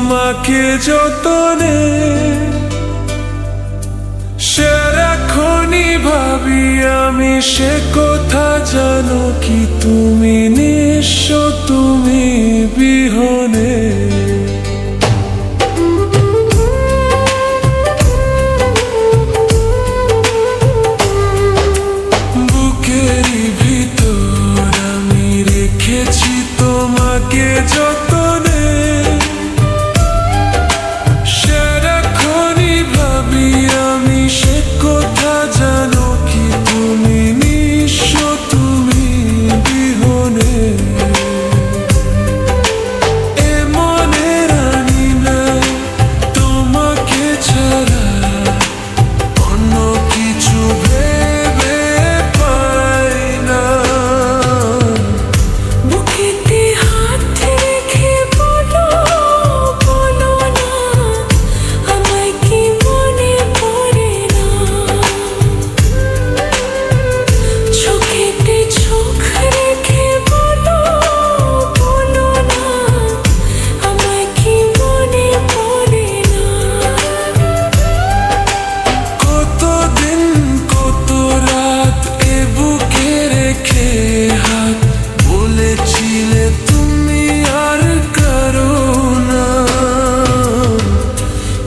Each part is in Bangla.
তোমাকে যতনে, সারাক্ষণই ভাবি আমি সে কথা জানো কি তুমি নিঃস্ব, তুমি বিহনে। বুকেরই ভিতর আমি রেখেছি তোমাকে যতনে, সারাক্ষণই ভাবি আমি সে কথা জানো কি তুমি নিঃস্ব, তুমি বিহনে। এ মনে রানি না তোমাকে ছাড়া অন্য কিছু ভেবে পাই না। বুকেতে হাত রেখে বলো, বলো না আমায় কি মনে পড়ে না। চোখেতে চোখ রেখে বলো, বলো না আমায় কি মনে পড়ে না। কতদিন কত রাত এ বুকে রেখে হাত বলেছিলে তুমি আর কারো না।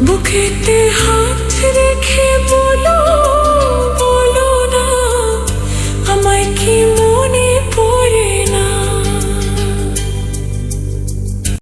বুকেতে